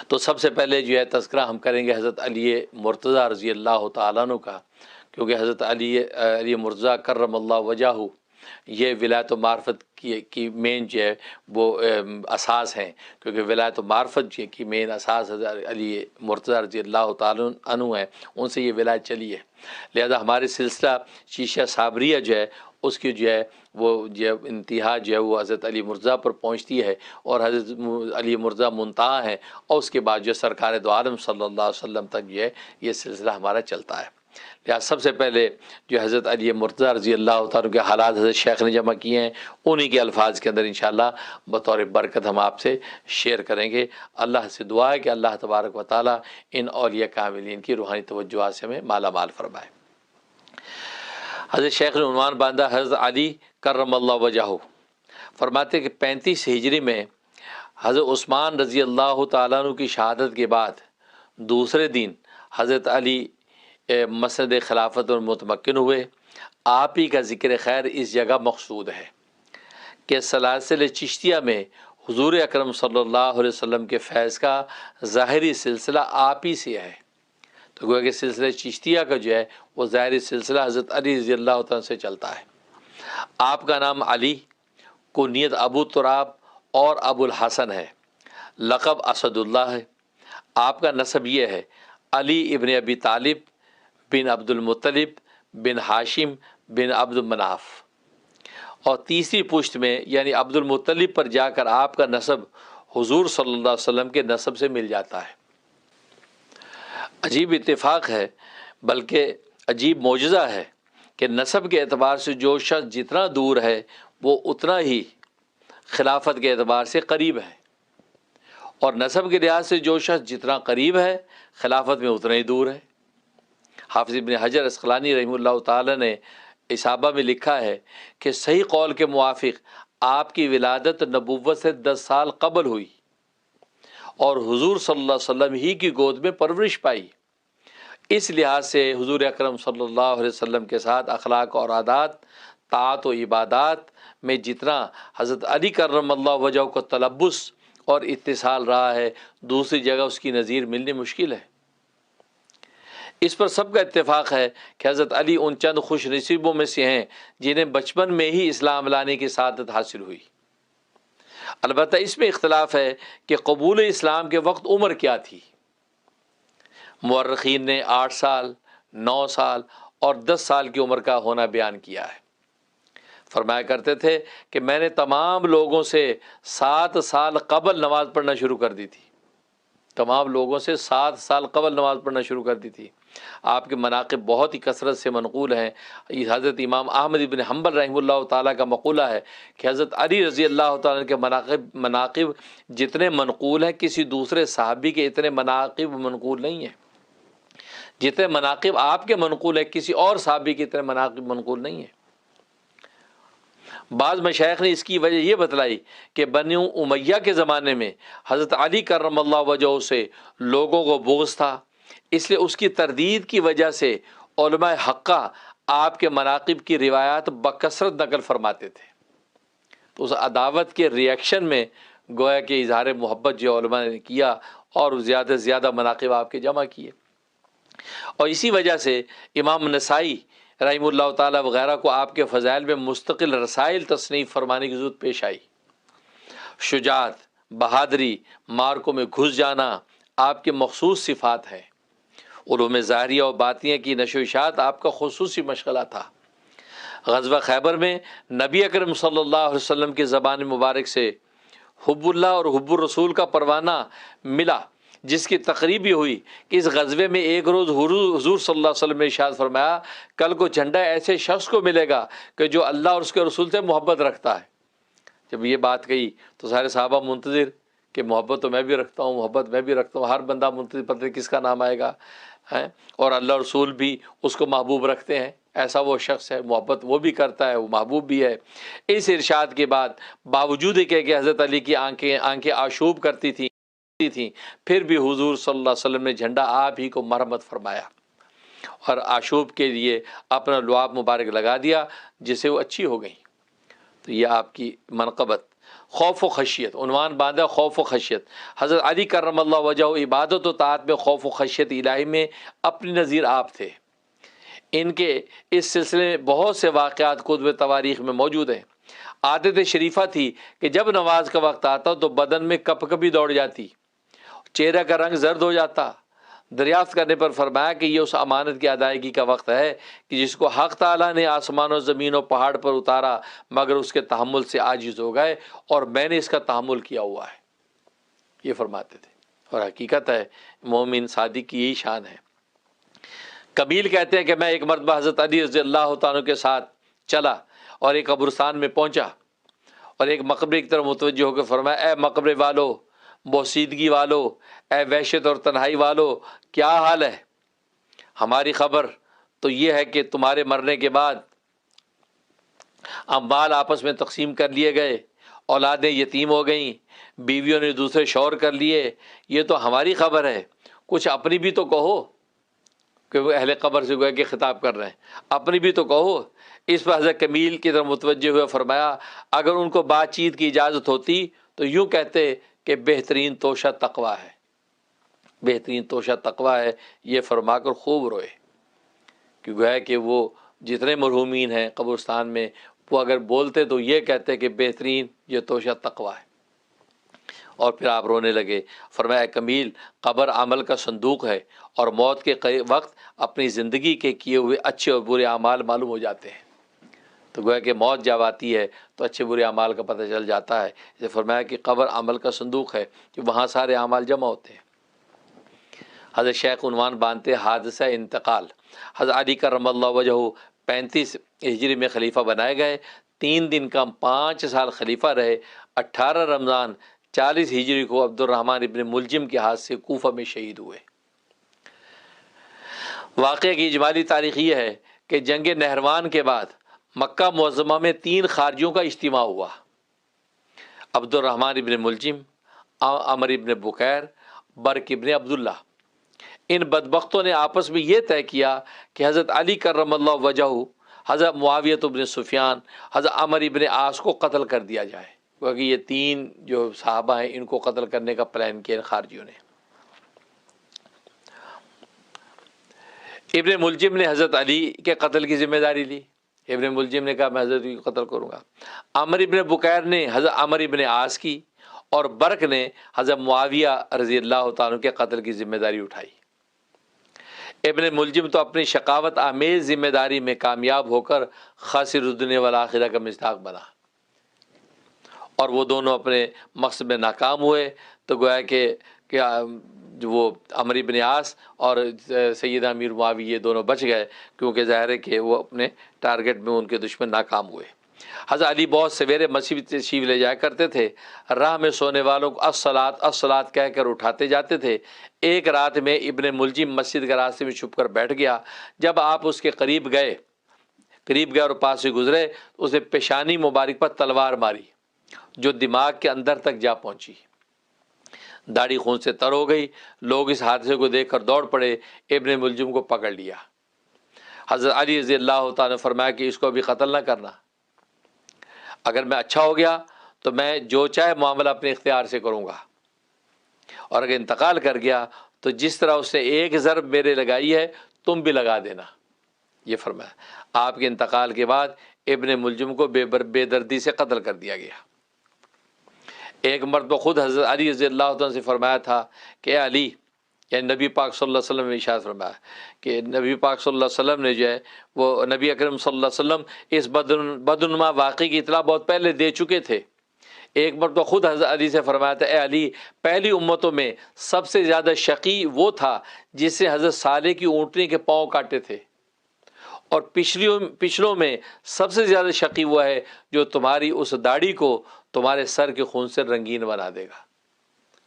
تو سب سے پہلے جو ہے تذکرہ ہم کریں گے حضرت علی مرتضیٰ رضی اللہ تعالیٰ عنہ کا، کیونکہ حضرت علی مرتضیٰ کرم اللہ وجہہ یہ ولایت و معرفت کی مین جو ہے وہ اساس ہیں، کیونکہ ولایت و معرفت کی مین اساس حضرت علی مرتضیٰ رضی اللہ تعالیٰ عنہ ہے، ان سے یہ ولایت چلی ہے۔ لہذا ہمارے سلسلہ شیشہ صابریہ جو ہے اس کی جو ہے وہ جو انتہا جو ہے وہ حضرت علی مرتضیٰ پر پہنچتی ہے، اور حضرت علی مرتضیٰ منتہا ہے، اور اس کے بعد جو سرکار دو عالم صلی اللہ علیہ وسلم تک جو ہے یہ سلسلہ ہمارا چلتا ہے۔ لہٰذا سب سے پہلے جو حضرت علی مرتضیٰ رضی اللہ تعالیٰ کے حالات حضرت شیخ نے جمع کیے ہیں، انہی کے الفاظ کے اندر انشاءاللہ بطور برکت ہم آپ سے شیئر کریں گے۔ اللہ سے دعا ہے کہ اللہ تبارک و تعالیٰ ان اولیاء کاملین کی روحانی توجہات سے ہمیں مالا مال فرمائے۔ حضرت شیخ نے عنوان باندھا حضرت علی کرم اللہ وجہہ، فرماتے کہ 35 ہجری میں حضرت عثمان رضی اللہ تعالیٰ عنہ کی شہادت کے بعد دوسرے دن حضرت علی مسند خلافت اور متمکن ہوئے۔ آپ ہی کا ذکر خیر اس جگہ مقصود ہے کہ سلاسل چشتیہ میں حضور اکرم صلی اللہ علیہ وسلم کے فیض کا ظاہری سلسلہ آپ ہی سے ہے، تو گویا کہ سلسلہ چشتیہ کا جو ہے وہ ظاہری سلسلہ حضرت علی رضی اللہ تعالیٰ سے چلتا ہے۔ آپ کا نام علی، کنیت ابو تراب اور ابو الحسن ہے، لقب اسد اللہ ہے۔ آپ کا نسب یہ ہے علی ابن ابی طالب بن عبد المطلب بن ہاشم بن عبد مناف، اور تیسری پشت میں یعنی عبد المطلب پر جا کر آپ کا نسب حضور صلی اللہ علیہ وسلم کے نسب سے مل جاتا ہے۔ عجیب اتفاق ہے، بلکہ عجیب معجزہ ہے کہ نسب کے اعتبار سے جو شخص جتنا دور ہے وہ اتنا ہی خلافت کے اعتبار سے قریب ہے، اور نسب کے لحاظ سے جو شخص جتنا قریب ہے خلافت میں اتنا ہی دور ہے۔ حافظ ابن حجر عسقلانی رحمہ اللہ تعالی نے اصابہ میں لکھا ہے کہ صحیح قول کے موافق آپ کی ولادت نبوت سے 10 سال قبل ہوئی، اور حضور صلی اللہ علیہ وسلم ہی کی گود میں پرورش پائی۔ اس لحاظ سے حضور اکرم صلی اللہ علیہ وسلم کے ساتھ اخلاق اور عادات، طاعت و عبادات میں جتنا حضرت علی کرم اللہ وجہہ کو تلبس اور اتصال رہا ہے، دوسری جگہ اس کی نظیر ملنی مشکل ہے۔ اس پر سب کا اتفاق ہے کہ حضرت علی ان چند خوش نصیبوں میں سے ہیں جنہیں بچپن میں ہی اسلام لانے کی سعادت حاصل ہوئی۔ البتہ اس میں اختلاف ہے کہ قبول اسلام کے وقت عمر کیا تھی۔ مورخین نے 8 سال، 9 سال اور 10 سال کی عمر کا ہونا بیان کیا ہے۔ فرمایا کرتے تھے کہ میں نے تمام لوگوں سے 7 سال قبل نماز پڑھنا شروع کر دی تھی، تمام لوگوں سے 7 سال قبل نماز پڑھنا شروع کر دی تھی۔ آپ کے مناقب بہت ہی کثرت سے منقول ہیں۔ حضرت امام احمد بن حنبل رحمہ اللہ تعالیٰ کا مقولہ ہے کہ حضرت علی رضی اللہ تعالیٰ کے مناقب جتنے منقول ہیں کسی دوسرے صحابی کے اتنے مناقب منقول نہیں ہیں، جتنے مناقب آپ کے منقول ہیں کسی اور صحابی کے اتنے مناقب منقول نہیں ہیں۔ بعض مشائخ نے اس کی وجہ یہ بتلائی کہ بنو امیہ کے زمانے میں حضرت علی کرم اللہ وجہہ سے لوگوں کو بغض تھا، اس لیے اس کی تردید کی وجہ سے علماء حقہ آپ کے مناقب کی روایات بکثرت نقل فرماتے تھے۔ تو اس عداوت کے ریئیکشن میں گویا کہ اظہار محبت جو علماء نے کیا اور زیادہ سے زیادہ مناقب آپ کے جمع کیے، اور اسی وجہ سے امام نسائی رحمہ اللہ تعالیٰ وغیرہ کو آپ کے فضائل میں مستقل رسائل تصنیف فرمانے کی ضرورت پیش آئی۔ شجاعت، بہادری، مارکوں میں گھس جانا آپ کے مخصوص صفات ہیں۔ علوم ظاہریہ و باطنیہ کی نشو و اشاعت آپ کا خصوصی مشغلہ تھا۔ غزوہ خیبر میں نبی اکرم صلی اللہ علیہ وسلم کی زبان مبارک سے حب اللہ اور حب الرسول کا پروانہ ملا، جس کی تقریب بھی ہوئی کہ اس غزوے میں ایک روز حضور صلی اللہ علیہ وسلم نے ارشاد فرمایا کل کو جھنڈا ایسے شخص کو ملے گا کہ جو اللہ اور اس کے رسول سے محبت رکھتا ہے۔ جب یہ بات کہی تو سارے صحابہ منتظر کہ محبت تو میں بھی رکھتا ہوں، محبت میں بھی رکھتا ہوں، ہر بندہ منتظر پتہ نہیں کس کا نام آئے گا، اور اللہ رسول بھی اس کو محبوب رکھتے ہیں، ایسا وہ شخص ہے، محبت وہ بھی کرتا ہے، وہ محبوب بھی ہے۔ اس ارشاد کے بعد باوجود کہ حضرت علی کی آنکھیں آشوب کرتی تھیں پھر بھی حضور صلی اللہ علیہ وسلم نے جھنڈا آپ ہی کو مرمت فرمایا اور آشوب کے لیے اپنا لعاب مبارک لگا دیا، جس سے وہ اچھی ہو گئی۔ تو یہ آپ کی منقبت خوف و خشیت، عنوان باندھا خوف و خشیت۔ حضرت علی کرم اللہ وجہ عبادت و طاعت میں خوف و خشیت الہی میں اپنی نظیر آپ تھے۔ ان کے اس سلسلے میں بہت سے واقعات کتب تواریخ میں موجود ہیں۔ عادت شریفہ تھی کہ جب نماز کا وقت آتا تو بدن میں کپ کپی دوڑ جاتی، چہرہ کا رنگ زرد ہو جاتا۔ دریافت کرنے پر فرمایا کہ یہ اس امانت کی ادائیگی کا وقت ہے کہ جس کو حق تعالیٰ نے آسمان و زمین و پہاڑ پر اتارا، مگر اس کے تحمل سے عاجز ہو گئے، اور میں نے اس کا تحمل کیا ہوا ہے، یہ فرماتے تھے۔ اور حقیقت ہے مومن صادق کی یہی شان ہے۔ کمیل کہتے ہیں کہ میں ایک مرتبہ حضرت علی رضی اللہ تعالیٰ کے ساتھ چلا اور ایک قبرستان میں پہنچا اور ایک مقبرے کی طرف متوجہ ہو کے فرمایا، اے مقبرے والو، بوسیدگی والو، اے وحشت اور تنہائی والو، کیا حال ہے؟ ہماری خبر تو یہ ہے کہ تمہارے مرنے کے بعد اموال آپس میں تقسیم کر لیے گئے، اولادیں یتیم ہو گئیں، بیویوں نے دوسرے شوہر کر لیے، یہ تو ہماری خبر ہے، کچھ اپنی بھی تو کہو، کہ وہ اہل قبر سے گویا کہ خطاب کر رہے ہیں، اپنی بھی تو کہو۔ اس پر حضرت کمیل کی طرف متوجہ ہوئے فرمایا، اگر ان کو بات چیت کی اجازت ہوتی تو یوں کہتے کہ بہترین توشہ تقویٰ ہے، بہترین توشہ تقویٰ ہے، یہ فرما کر خوب روئے، کہ گویا کہ وہ جتنے مرحومین ہیں قبرستان میں، وہ اگر بولتے تو یہ کہتے کہ بہترین یہ توشہ تقویٰ ہے۔ اور پھر آپ رونے لگے۔ فرمایا، کمیل، قبر عمل کا صندوق ہے، اور موت کے وقت اپنی زندگی کے کیے ہوئے اچھے اور برے اعمال معلوم ہو جاتے ہیں۔ تو گویا کہ موت جب آتی ہے تو اچھے برے اعمال کا پتہ چل جاتا ہے۔ جیسے فرمایا کہ قبر عمل کا صندوق ہے کہ وہاں سارے اعمال جمع ہوتے ہیں۔ حضرت شیخ عنوان باندھتے حادثہ انتقال۔ حضرت علی کرم اللہ وجہ 35 ہجری میں خلیفہ بنائے گئے، 3 دن کم 5 سال خلیفہ رہے۔ 18 رمضان 40 ہجری کو عبد الرحمن ابن ملجم کے ہاتھ سے کوفہ میں شہید ہوئے۔ واقعہ کی اجمالی تاریخ یہ ہے کہ جنگ نہروان کے بعد مکہ معظمہ میں 3 خارجیوں کا اجتماع ہوا، عبد الرحمن ابن ملجم، عمر ابن بکیر، برق ابن عبداللہ۔ ان بدبختوں نے آپس میں یہ طے کیا کہ حضرت علی کرم اللہ وجہ، حضرت معاویہ ابن سفیان، حضرت عمر ابن عاص کو قتل کر دیا جائے، کیونکہ یہ 3 جو صحابہ ہیں ان کو قتل کرنے کا پلان کیا ان خارجیوں نے۔ ابن ملجم نے حضرت علی کے قتل کی ذمہ داری لی، ابن ملجم نے کہا میں حضرت علی کو قتل کروں گا۔ عمر ابن بکیر نے حضرت عمر ابن عاص کی، اور برق نے حضرت معاویہ رضی اللہ تعالیٰ کے قتل کی ذمہ داری اٹھائی۔ ابن ملجم تو اپنی شقاوت آمیز ذمہ داری میں کامیاب ہو کر خاسر الدنیا والآخرہ کا مصداق بنا، اور وہ دونوں اپنے مقصد میں ناکام ہوئے۔ تو گویا کہ وہ عمر ابن عاص اور سیدنا امیر معاویہ یہ دونوں بچ گئے، کیونکہ ظاہر ہے کہ وہ اپنے ٹارگٹ میں ان کے دشمن ناکام ہوئے۔ حضرت علی بہت سویرے مسجد تشریف لے جایا کرتے تھے، راہ میں سونے والوں کو الصلاۃ الصلاۃ کہہ کر اٹھاتے جاتے تھے۔ ایک رات میں ابن ملجم مسجد کے راستے میں چھپ کر بیٹھ گیا۔ جب آپ اس کے قریب گئے اور پاس سے گزرے، اس نے پیشانی مبارک پر تلوار ماری جو دماغ کے اندر تک جا پہنچی، داڑھی خون سے تر ہو گئی۔ لوگ اس حادثے کو دیکھ کر دوڑ پڑے، ابن ملجم کو پکڑ لیا۔ حضرت علی رضی اللہ تعالیٰ نے فرمایا کہ اس کو ابھی قتل نہ کرنا، اگر میں اچھا ہو گیا تو میں جو چاہے معاملہ اپنے اختیار سے کروں گا، اور اگر انتقال کر گیا تو جس طرح اس نے ایک ضرب میرے لگائی ہے تم بھی لگا دینا، یہ فرمایا۔ آپ کے انتقال کے بعد ابن ملجم کو بے دردی سے قتل کر دیا گیا۔ ایک مرتبہ خود حضرت علی رضی اللہ عنہ سے فرمایا تھا کہ اے علی، یعنی نبی پاک صلی اللہ علیہ وسلم نے ارشاد فرمایا کہ نبی پاک صلی اللہ علیہ وسلم نے جو ہے وہ نبی اکرم صلی اللہ علیہ وسلم اس بدعنما واقعے کی اطلاع بہت پہلے دے چکے تھے۔ ایک مرتبہ خود حضرت علی سے فرمایا تھا، اے علی، پہلی امتوں میں سب سے زیادہ شقی وہ تھا جس سے حضرت صالح کی اونٹنی کے پاؤں کاٹے تھے، اور پچھلوں میں سب سے زیادہ شقی وہ ہے جو تمہاری اس داڑھی کو تمہارے سر کے خون سے رنگین بنا دے گا۔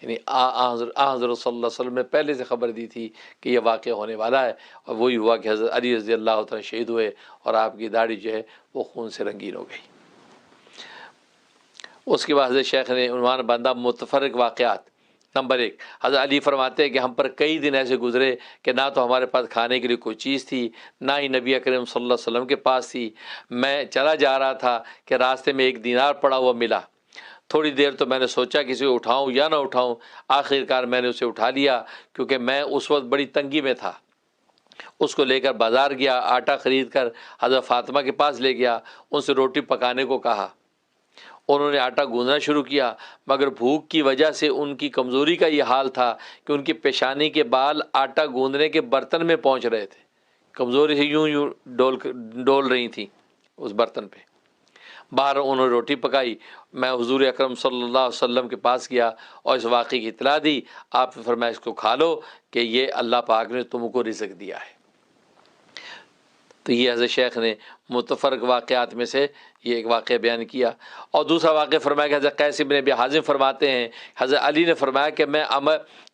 یعنی حضرت صلی اللہ علیہ وسلم نے پہلے سے خبر دی تھی کہ یہ واقعہ ہونے والا ہے، اور وہی ہوا کہ حضرت علی رضی اللہ تعالیٰ شہید ہوئے اور آپ کی داڑھی جو ہے وہ خون سے رنگین ہو گئی۔ اس کے بعد حضرت شیخ نے عنوان باندھا متفرق واقعات۔ نمبر 1، حضرت علی فرماتے ہیں کہ ہم پر کئی دن ایسے گزرے کہ نہ تو ہمارے پاس کھانے کے لیے کوئی چیز تھی، نہ ہی نبی اکرم صلی اللہ علیہ وسلم کے پاس تھی۔ میں چلا جا رہا تھا کہ راستے میں ایک دینار پڑا ہوا ملا، تھوڑی دیر تو میں نے سوچا کسی کو اٹھاؤں یا نہ اٹھاؤں، آخر کار میں نے اسے اٹھا لیا، کیونکہ میں اس وقت بڑی تنگی میں تھا۔ اس کو لے کر بازار گیا، آٹا خرید کر حضرت فاطمہ کے پاس لے گیا، ان سے روٹی پکانے کو کہا۔ انہوں نے آٹا گوندنا شروع کیا، مگر بھوک کی وجہ سے ان کی کمزوری کا یہ حال تھا کہ ان کی پیشانی کے بال آٹا گوندنے کے برتن میں پہنچ رہے تھے، کمزوری سے یوں یوں ڈول رہی تھیں اس برتن پہ۔ باہر انہوں نے روٹی پکائی، میں حضور اکرم صلی اللہ علیہ وسلم کے پاس گیا اور اس واقعے کی اطلاع دی۔ آپ نے فرمایا اس کو کھا لو کہ یہ اللہ پاک نے تم کو رزق دیا ہے۔ تو یہ حضرت شیخ نے متفرق واقعات میں سے یہ ایک واقعہ بیان کیا۔ اور دوسرا واقعہ فرمایا کہ حضرت قیس بن ابی حازم فرماتے ہیں حضرت علی نے فرمایا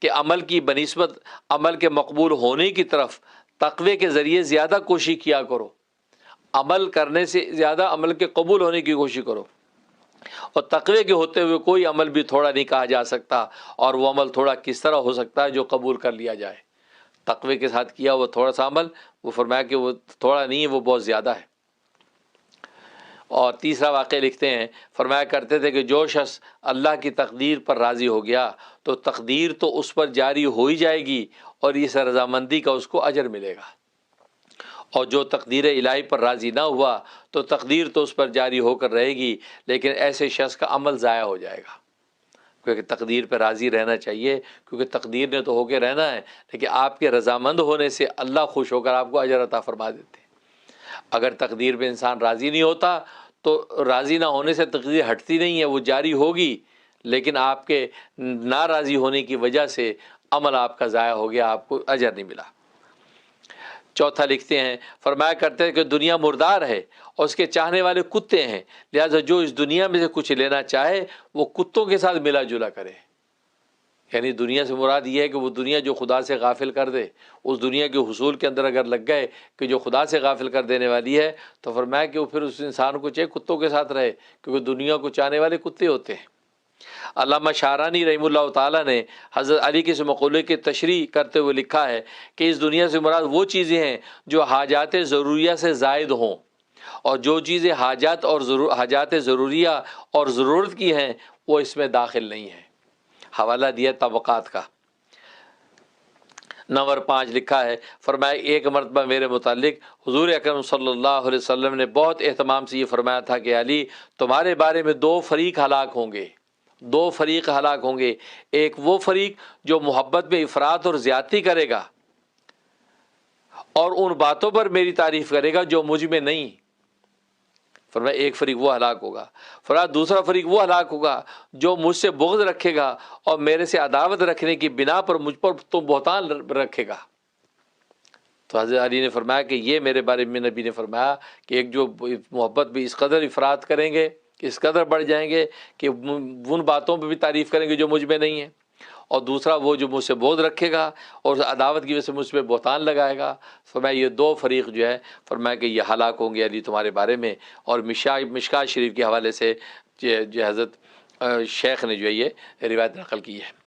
کہ عمل کی بنسبت عمل کے مقبول ہونے کی طرف تقوی کے ذریعے زیادہ کوشش کیا کرو، عمل کرنے سے زیادہ عمل کے قبول ہونے کی کوشش کرو، اور تقوی کے ہوتے ہوئے کوئی عمل بھی تھوڑا نہیں کہا جا سکتا، اور وہ عمل تھوڑا کس طرح ہو سکتا ہے جو قبول کر لیا جائے۔ تقوی کے ساتھ کیا وہ تھوڑا سا عمل، وہ فرمایا کہ وہ تھوڑا نہیں ہے، وہ بہت زیادہ ہے۔ اور تیسرا واقعہ لکھتے ہیں، فرمایا کرتے تھے کہ جو شخص اللہ کی تقدیر پر راضی ہو گیا تو تقدیر تو اس پر جاری ہو ہی جائے گی اور اس رضامندی کا اس کو اجر ملے گا، اور جو تقدیر الہی پر راضی نہ ہوا تو تقدیر تو اس پر جاری ہو کر رہے گی، لیکن ایسے شخص کا عمل ضائع ہو جائے گا۔ کیونکہ تقدیر پہ راضی رہنا چاہیے، کیونکہ تقدیر نے تو ہو کے رہنا ہے، لیکن آپ کے رضامند ہونے سے اللہ خوش ہو کر آپ کو اجر عطا فرما دیتے ہیں۔ اگر تقدیر پہ انسان راضی نہیں ہوتا تو راضی نہ ہونے سے تقدیر ہٹتی نہیں ہے، وہ جاری ہوگی، لیکن آپ کے ناراضی ہونے کی وجہ سے عمل آپ کا ضائع ہو گیا، آپ کو اجر نہیں ملا۔ چوتھا لکھتے ہیں، فرمایا کرتے ہیں کہ دنیا مردار ہے اور اس کے چاہنے والے کتے ہیں، لہذا جو اس دنیا میں سے کچھ لینا چاہے وہ کتوں کے ساتھ ملا جلا کرے۔ یعنی دنیا سے مراد یہ ہے کہ وہ دنیا جو خدا سے غافل کر دے، اس دنیا کے حصول کے اندر اگر لگ گئے کہ جو خدا سے غافل کر دینے والی ہے، تو فرمایا کہ وہ پھر اس انسان کو چاہے کتوں کے ساتھ رہے، کیونکہ دنیا کو چاہنے والے کتے ہوتے ہیں۔ علامہ شعرانی رحمہ اللہ تعالیٰ نے حضرت علی کے اس مقولے کی تشریح کرتے ہوئے لکھا ہے کہ اس دنیا سے مراد وہ چیزیں ہیں جو حاجات ضروریہ سے زائد ہوں، اور جو چیزیں حاجات ضروریہ اور ضرورت کی ہیں وہ اس میں داخل نہیں ہیں۔ حوالہ دیا طبقات کا۔ نمبر 5 لکھا ہے، فرمایا ایک مرتبہ میرے متعلق حضور اکرم صلی اللہ علیہ وسلم نے بہت اہتمام سے یہ فرمایا تھا کہ علی، تمہارے بارے میں 2 فریق ہلاک ہوں گے، 2 فریق ہلاک ہوں گے۔ ایک وہ فریق جو محبت میں افراط اور زیادتی کرے گا اور ان باتوں پر میری تعریف کرے گا جو مجھ میں نہیں۔ فرمایا ایک فریق وہ ہلاک ہوگا۔ فرمایا دوسرا فریق وہ ہلاک ہوگا جو مجھ سے بغض رکھے گا اور میرے سے عداوت رکھنے کی بنا پر مجھ پر تو بہتان رکھے گا۔ تو حضرت علی نے فرمایا کہ یہ میرے بارے میں نبی نے فرمایا کہ ایک جو محبت بھی اس قدر افراط کریں گے، اس قدر بڑھ جائیں گے کہ ان باتوں پہ بھی تعریف کریں گے جو مجھ میں نہیں ہے، اور دوسرا وہ جو مجھ سے بغض رکھے گا اور عداوت کی وجہ سے مجھ پہ بہتان لگائے گا۔ فرمایا یہ 2 فریق جو ہے، فرمایا کہ یہ ہلاک ہوں گے علی تمہارے بارے میں۔ اور مشکات شریف کے حوالے سے جو حضرت شیخ نے جو ہے یہ روایت نقل کی ہے۔